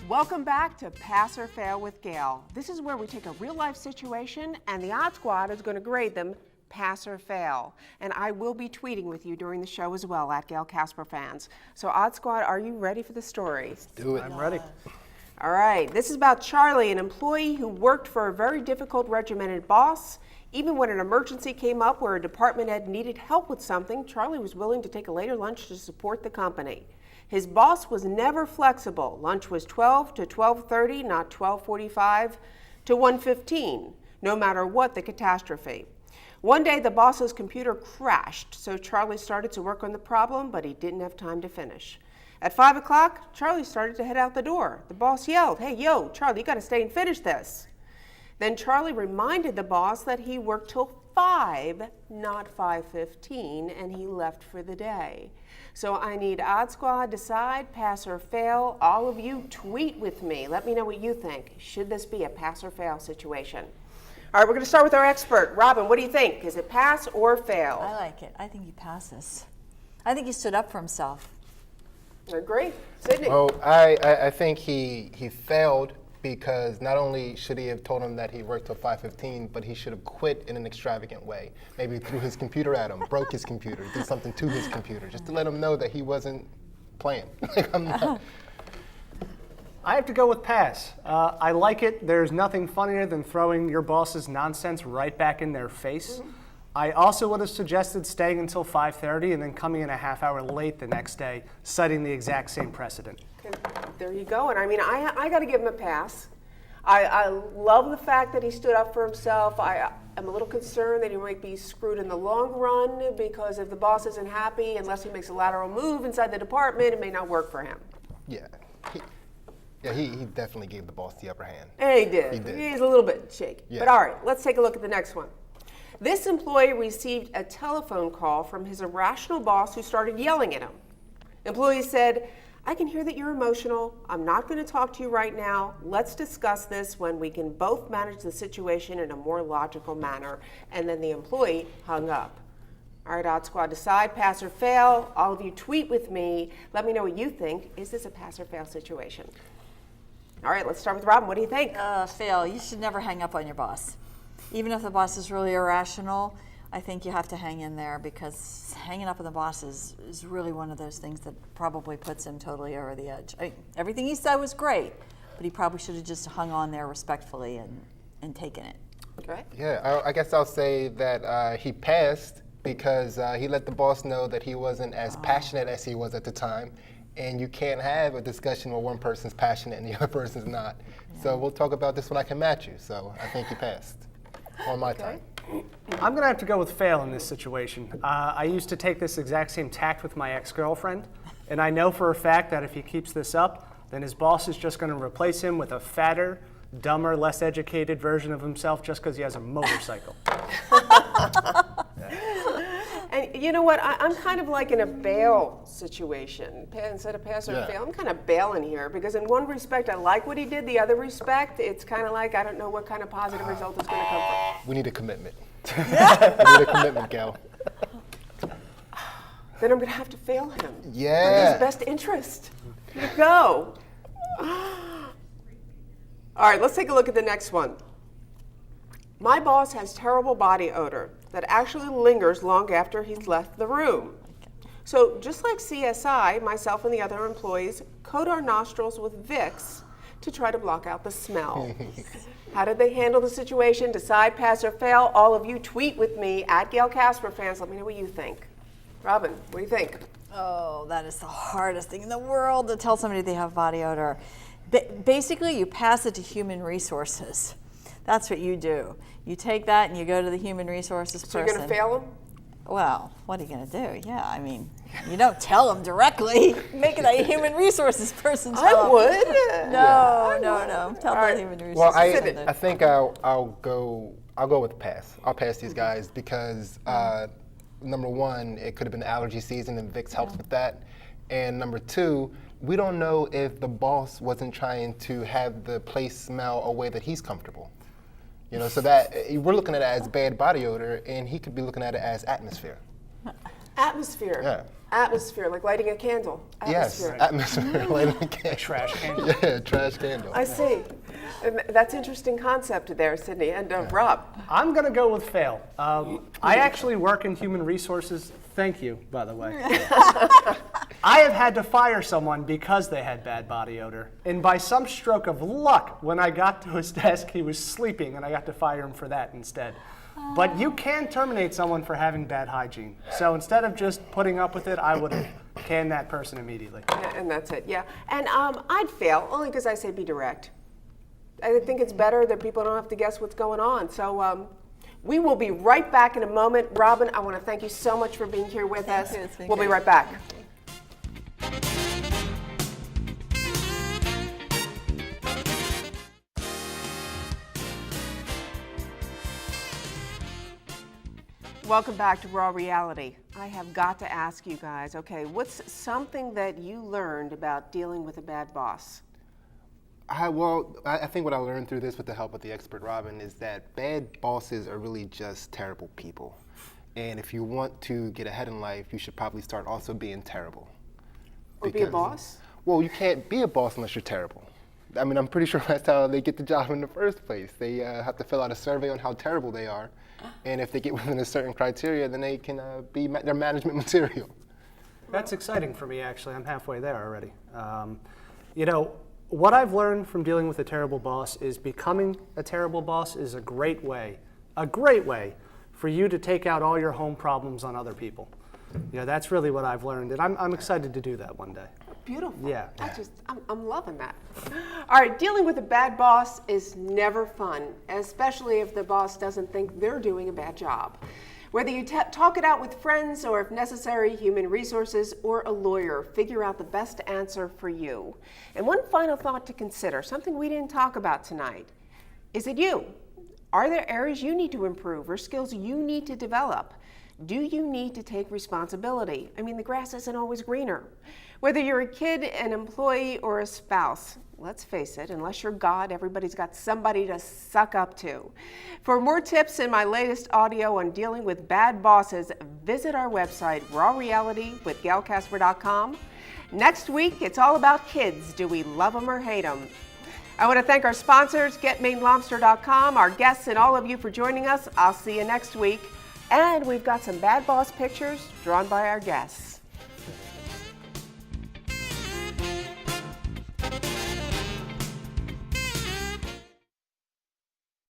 Welcome back to Pass or Fail with Gail. This is where we take a real-life situation and the Odd Squad is going to grade them pass or fail. And I will be tweeting with you during the show as well at Gail Casper Fans. So Odd Squad, are you ready for the story? Let's do it. I'm ready. All right, this is about Charlie, an employee who worked for a very difficult regimented boss. Even when an emergency came up where a department head needed help with something, Charlie was willing to take a later lunch to support the company. His boss was never flexible. Lunch was 12 to 12:30, not 12:45 to 1:15, no matter what the catastrophe. One day, the boss's computer crashed, so Charlie started to work on the problem, but he didn't have time to finish. At 5 o'clock, Charlie started to head out the door. The boss yelled, "Hey, yo, Charlie, you gotta stay and finish this." Then Charlie reminded the boss that he worked till 5, not 5:15, and he left for the day. So I need Odd Squad, decide, pass or fail. All of you tweet with me. Let me know what you think. Should this be a pass or fail situation? All right, we're going to start with our expert. Robin, what do you think? Is it pass or fail? I like it. I think he passes. I think he stood up for himself. I agree. Sydney? Well, I think he failed because not only should he have told him that he worked till 5:15, but he should have quit in an extravagant way. Maybe threw his computer at him, broke his computer, did something to his computer, just to let him know that he wasn't playing. I have to go with pass. I like it. There's nothing funnier than throwing your boss's nonsense right back in their face. I also would have suggested staying until 5:30 and then coming in a half hour late the next day, citing the exact same precedent. Okay, there you go. And I mean, I got to give him a pass. I love the fact that he stood up for himself. I'm a little concerned that he might be screwed in the long run because if the boss isn't happy, unless he makes a lateral move inside the department, it may not work for him. Yeah. He definitely gave the boss the upper hand. He did. He did. He's a little bit shaky. Yeah. But all right, let's take a look at the next one. This employee received a telephone call from his irrational boss who started yelling at him. Employee said, "I can hear that you're emotional. I'm not going to talk to you right now. Let's discuss this when we can both manage the situation in a more logical manner." And then the employee hung up. All right, Odd Squad, decide, pass or fail. All of you tweet with me. Let me know what you think. Is this a pass or fail situation? All right, let's start with Robin. What do you think? Fail. You should never hang up on your boss. Even if the boss is really irrational, I think you have to hang in there because hanging up on the boss is really one of those things that probably puts him totally over the edge. Everything he said was great, but he probably should have just hung on there respectfully and taken it. Okay. Yeah, I guess I'll say that he passed because he let the boss know that he wasn't as passionate as he was at the time. And you can't have a discussion where one person's passionate and the other person's not. Yeah. So we'll talk about this when I can match you. So I think you passed on my time. I'm going to have to go with fail in this situation. I used to take this exact same tact with my ex-girlfriend, and I know for a fact that if he keeps this up, then his boss is just going to replace him with a fatter, dumber, less educated version of himself just because he has a motorcycle. And you know what? I'm kind of like in a bail situation. Instead of pass or fail, I'm kind of bailing here because in one respect I like what he did. The other respect, it's kind of like I don't know what kind of positive result is going to come from. We need a commitment. We need a commitment, Gail. Then I'm going to have to fail him. Yeah. For his best interest. Here you go. All right, let's take a look at the next one. My boss has terrible body odor that actually lingers long after he's left the room. So just like CSI, myself and the other employees coat our nostrils with Vicks to try to block out the smell. How did they handle the situation? Decide, pass, or fail. All of you tweet with me at Gail Casper Fans. Let me know what you think. Robin, what do you think? Oh, that is the hardest thing in the world to tell somebody they have body odor. Basically, you pass it to human resources. That's what you do. You take that and you go to the human resources person. So you're going to fail them? Well, what are you going to do? Yeah, I mean, you don't tell them directly. Make it a human resources person tell I them. would. No. Tell the human resources Well, person. I think I'll go with pass. I'll pass these guys because number one, it could have been allergy season and Vicks helps with that. And number two, we don't know if the boss wasn't trying to have the place smell a way that he's comfortable. You know, so that we're looking at it as bad body odor, and he could be looking at it as atmosphere. Atmosphere. Yeah. Atmosphere, like lighting a candle. Atmosphere. Yes, atmosphere, lighting a candle. Trash candle. Yeah, trash candle. I see. And that's interesting concept there, Sydney. And Rob. I'm going to go with fail. I actually work in human resources. Thank you, by the way. I have had to fire someone because they had bad body odor. And by some stroke of luck, when I got to his desk, he was sleeping, and I got to fire him for that instead. But you can terminate someone for having bad hygiene. So instead of just putting up with it, I would have canned that person immediately. And that's it, yeah. And I'd fail, only because I say be direct. I think it's better that people don't have to guess what's going on. So we will be right back in a moment. Robin, I want to thank you so much for being here with us. you. It's been We'll be great. right back. Welcome back to Raw Reality. I have got to ask you guys, okay, what's something that you learned about dealing with a bad boss? I think what I learned through this with the help of the expert Robin is that bad bosses are really just terrible people. And if you want to get ahead in life, you should probably start also being terrible. Or be a boss? Well, you can't be a boss unless you're terrible. I mean, I'm pretty sure that's how they get the job in the first place. They have to fill out a survey on how terrible they are. And if they get within a certain criteria, then they can be their management material. That's exciting for me, actually. I'm halfway there already. You know, what I've learned from dealing with a terrible boss is becoming a terrible boss is a great way for you to take out all your home problems on other people. You know, that's really what I've learned, and I'm excited to do that one day. Beautiful. Yeah. I'm loving that. All right, dealing with a bad boss is never fun, especially if the boss doesn't think they're doing a bad job. Whether you talk it out with friends or, if necessary, human resources or a lawyer, figure out the best answer for you. And one final thought to consider, something we didn't talk about tonight. Is it you? Are there areas you need to improve or skills you need to develop? Do you need to take responsibility? I mean, the grass isn't always greener. Whether you're a kid, an employee, or a spouse, let's face it, unless you're God, everybody's got somebody to suck up to. For more tips and my latest audio on dealing with bad bosses, visit our website, rawrealitywithgailcasper.com. Next week, it's all about kids. Do we love them or hate them? I want to thank our sponsors, GetMaineLobster.com, our guests, and all of you for joining us. I'll see you next week. And we've got some bad boss pictures drawn by our guests.